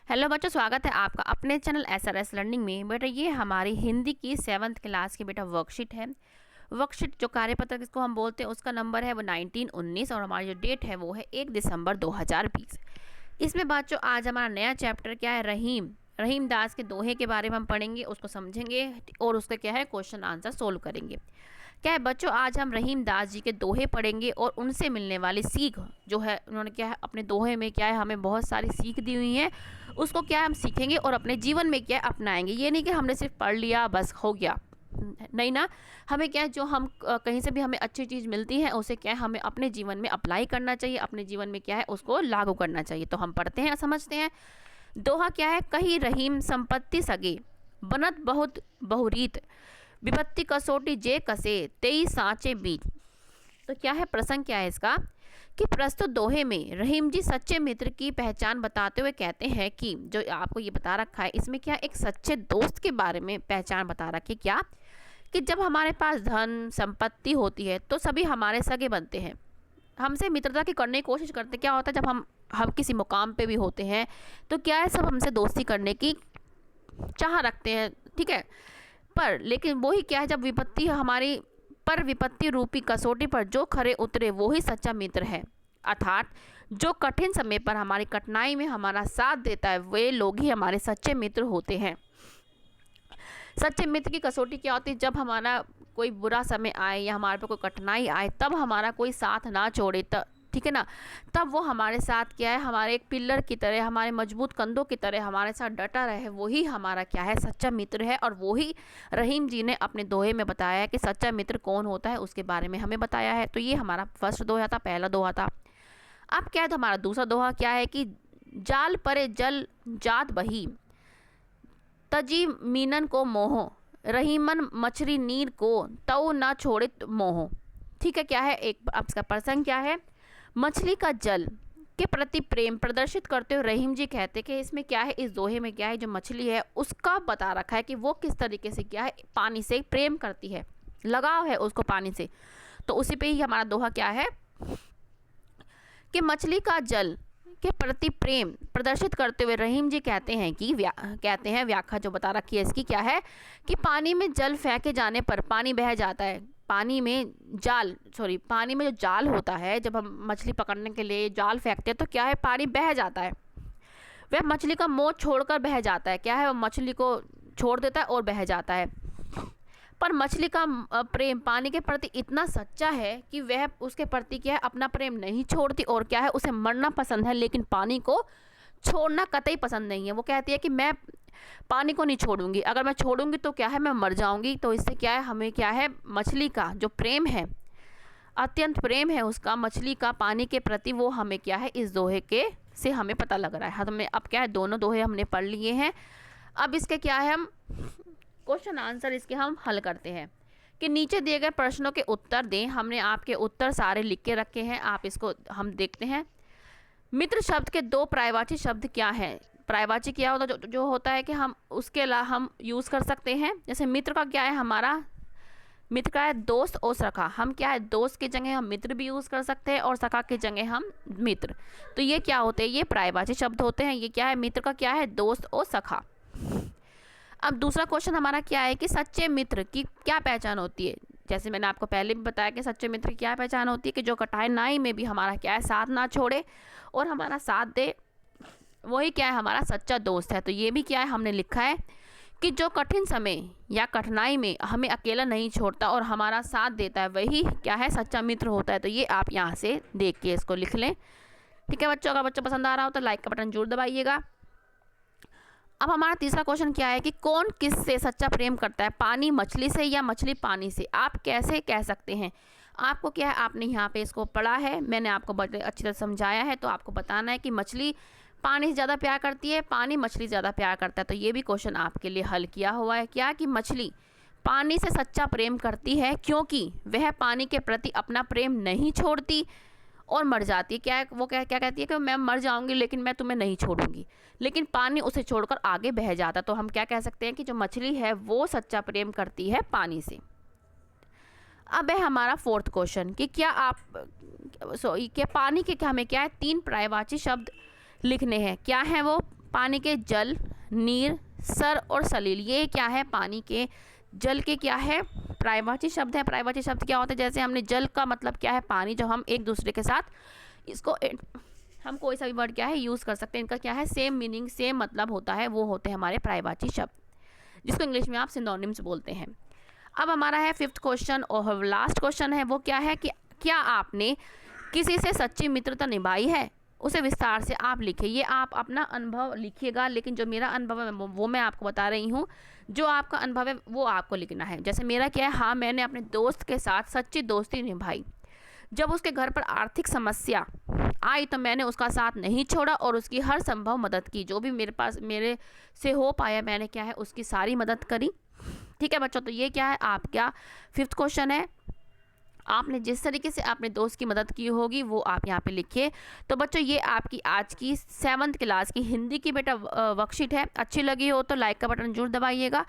Hello बच्चों, स्वागत है आपका अपने चैनल SRS लर्निंग में। बेटा ये हमारी हिंदी की 7th क्लास की बेटा वर्कशीट है। वर्कशीट जो कार्यपत्र जिसको हम बोलते हैं उसका नंबर है वो 1919 और हमारी जो डेट है वो है 1 दिसंबर 2020। इसमें बच्चों आज हमारा नया चैप्टर क्या है, रहीम दास के दोहे के बारे में हम पढ़ेंगे, उसको समझेंगे और उसका क्या है क्वेश्चन आंसर सोल्व करेंगे। क्या है बच्चों, आज हम रहीम दास जी के दोहे पढ़ेंगे और उनसे मिलने वाली सीख जो है, उन्होंने क्या है अपने दोहे में क्या है हमें बहुत सारी सीख दी हुई है, उसको क्या है हम सीखेंगे और अपने जीवन में क्या है अपनाएंगे। ये नहीं कि हमने सिर्फ पढ़ लिया बस हो गया, नहीं ना। हमें क्या है जो हम कहीं से भी हमें अच्छी चीज़ मिलती है उसे क्या है हमें अपने जीवन में अप्लाई करना चाहिए, अपने जीवन में क्या है उसको लागू करना चाहिए। तो हम पढ़ते हैं, समझते हैं। दोहा क्या है, कही रहीम संपत्ति सगे, बनत बहुत बहुरीत, विपत्ति कसोटी जे कसे, तेई सांचे बीच। तो क्या है प्रसंग, क्या है इसका कि प्रस्तुत दोहे में रहीम जी सच्चे मित्र की पहचान बताते हुए कहते हैं कि जो आपको ये बता रखा है इसमें क्या एक सच्चे दोस्त के बारे में पहचान बता रखी, क्या कि जब हमारे पास धन संपत्ति होती है तो सभी हमारे सगे बनते हैं, हमसे मित्रता की करने की कोशिश करते। क्या होता है जब हम किसी मुकाम पे भी होते हैं तो क्या है सब हमसे दोस्ती करने की चाह रखते हैं, ठीक है। पर लेकिन वही क्या है जब विपत्ति हमारी पर विपत्ति रूपी कसौटी पर जो खरे उतरे वो ही सच्चा मित्र है, अर्थात जो कठिन समय पर हमारी कठिनाई में हमारा साथ देता है वे लोग ही हमारे सच्चे मित्र होते हैं। सच्चे मित्र की कसौटी क्या होती है, जब हमारा कोई बुरा समय आए या हमारे पर कोई कठिनाई आए तब हमारा कोई साथ ना छोड़े, ठीक है ना, तब वो हमारे साथ क्या है हमारे एक पिलर की तरह, हमारे मजबूत कंधों की तरह हमारे साथ डटा रहे, वही हमारा क्या है सच्चा मित्र है। और वही रहीम जी ने अपने दोहे में बताया है कि सच्चा मित्र कौन होता है, उसके बारे में हमें बताया है। तो ये हमारा फर्स्ट दोहा था, पहला दोहा था। अब क्या है तो हमारा दूसरा दोहा क्या है कि जाल परे जल जात बही, तजी मीनन को मोहो, रहीमन मछली नीर को तऊ ना छोड़ित मोहो। ठीक है, क्या है एक अब इसका प्रसंग क्या है, मछली का जल के प्रति प्रेम प्रदर्शित करते हुए रहीम जी कहते कि इसमें क्या है, इस दोहे में क्या है जो मछली है उसका बता रखा है कि वो किस तरीके से क्या है पानी से प्रेम करती है, लगाव है उसको पानी से। तो उसी पे ही हमारा दोहा क्या है कि मछली का जल के प्रति प्रेम प्रदर्शित करते हुए रहीम जी कहते हैं कि व्याख्या जो बता रखी है इसकी क्या है कि पानी में जल फेंके जाने पर पानी बह जाता है। पानी में जो जाल होता है, जब हम मछली पकड़ने के लिए जाल फेंकते हैं तो क्या है पानी बह जाता है, वह मछली का मोह छोड़कर बह जाता है, क्या है वह मछली को छोड़ देता है और बह जाता है। पर मछली का प्रेम पानी के प्रति इतना सच्चा है कि वह उसके प्रति क्या है अपना प्रेम नहीं छोड़ती और क्या है उसे मरना पसंद है लेकिन पानी को छोड़ना कतई पसंद नहीं है। वो कहती है कि मैं पानी को नहीं छोड़ूंगी, अगर मैं छोड़ूंगी तो क्या है मैं मर जाऊंगी। तो इससे क्या है हमें क्या है मछली का जो प्रेम है, अत्यंत प्रेम है उसका मछली का पानी के प्रति, वो हमें क्या है इस दोहे के से हमें पता लग रहा है। हमें अब क्या है दोनों दोहे हमने पढ़ लिए हैं। अब इसके क्या है हम क्वेश्चन आंसर इसके हम हल करते हैं कि नीचे दिए गए प्रश्नों के उत्तर दें। हमने आपके उत्तर सारे लिख के रखे हैं, आप इसको हम देखते हैं। मित्र शब्द के दो पर्यायवाची शब्द क्या हैं? पर्यायवाची क्या होता है, जो होता है कि हम उसके अलावा हम यूज़ कर सकते हैं। जैसे मित्र का क्या है, हमारा मित्र का है दोस्त और सखा, हम क्या है दोस्त की जगह हम मित्र भी यूज़ कर सकते हैं और सखा की जगह हम मित्र। तो ये क्या होते हैं, ये पर्यायवाची शब्द होते हैं। ये क्या है मित्र का क्या है दोस्त और सखा। अब दूसरा क्वेश्चन हमारा क्या है कि सच्चे मित्र की क्या पहचान होती है। जैसे मैंने आपको पहले भी बताया कि सच्चे मित्र की क्या पहचान होती है कि जो कठिनाई में भी हमारा क्या है साथ ना छोड़े और हमारा साथ दे, वही क्या है हमारा सच्चा दोस्त है। तो ये भी क्या है हमने लिखा है कि जो कठिन समय या कठिनाई में हमें अकेला नहीं छोड़ता और हमारा साथ देता है वही क्या है सच्चा मित्र होता है। तो ये आप यहाँ से देख के इसको लिख लें, ठीक है बच्चों। अगर बच्चों पसंद आ रहा हो तो लाइक का बटन जरूर दबाइएगा। अब हमारा तीसरा क्वेश्चन क्या है कि कौन किससे सच्चा प्रेम करता है, पानी मछली से या मछली पानी से? आप कैसे कह सकते हैं? आपको क्या है आपने यहाँ पे इसको पढ़ा है, मैंने आपको बड़े अच्छी तरह समझाया है, तो आपको बताना है कि मछली पानी से ज़्यादा प्यार करती है, पानी मछली ज़्यादा प्यार करता है। तो ये भी क्वेश्चन आपके लिए हल किया हुआ है, क्या कि मछली पानी से सच्चा प्रेम करती है क्योंकि वह पानी के प्रति अपना प्रेम नहीं छोड़ती और मर जाती है। क्या वो क्या कहती है कि मैं मर जाऊंगी लेकिन मैं तुम्हें नहीं छोड़ूंगी, लेकिन पानी उसे छोड़कर आगे बह जाता। तो हम क्या कह सकते हैं कि जो मछली है वो सच्चा प्रेम करती है पानी से। अब है हमारा फोर्थ क्वेश्चन कि क्या पानी के क्या हमें क्या है तीन पर्यायवाची शब्द लिखने हैं। क्या है वो पानी के जल, नीर, सर और सलील, ये क्या है? पानी के जल के क्या है? पर्यायवाची शब्द है। पर्यायवाची शब्द क्या होता है? जैसे हमने जल का मतलब क्या है? पानी। जब हम एक दूसरे के साथ इसको हम कोई सा भी वर्ड क्या है यूज़ कर सकते हैं, इनका क्या है? सेम मीनिंग, सेम मतलब होता है, वो होते हैं हमारे पर्यायवाची शब्द, जिसको इंग्लिश में आप सिनोनिम्स बोलते हैं। अब हमारा है 5th क्वेश्चन और लास्ट क्वेश्चन है, वो क्या है कि क्या आपने किसी से सच्ची मित्रता निभाई है? उसे विस्तार से आप लिखिए। ये आप अपना अनुभव लिखिएगा, लेकिन जो मेरा अनुभव है वो मैं आपको बता रही हूँ। जो आपका अनुभव है वो आपको लिखना है। जैसे मेरा क्या है, हाँ मैंने अपने दोस्त के साथ सच्ची दोस्ती निभाई। जब उसके घर पर आर्थिक समस्या आई तो मैंने उसका साथ नहीं छोड़ा और उसकी हर संभव मदद की। जो भी मेरे से हो पाया, मैंने क्या है उसकी सारी मदद करी। ठीक है बच्चों, तो ये क्या है आपका 5th क्वेश्चन है। आपने जिस तरीके से अपने दोस्त की मदद की होगी वो आप यहाँ पे लिखिए। तो बच्चों ये आपकी आज की 7th क्लास की हिंदी की बेटा वर्कशीट है। अच्छी लगी हो तो लाइक का बटन जरूर दबाइएगा,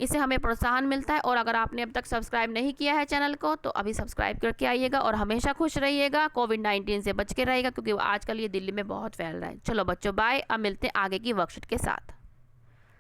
इससे हमें प्रोत्साहन मिलता है। और अगर आपने अब तक सब्सक्राइब नहीं किया है चैनल को तो अभी सब्सक्राइब करके आइएगा और हमेशा खुश रहिएगा, कोविड-19 से बच के रहिएगा, क्योंकि आजकल ये दिल्ली में बहुत फैल रहा है। चलो बच्चों बाय, अब मिलते हैं आगे की वर्कशीट के साथ।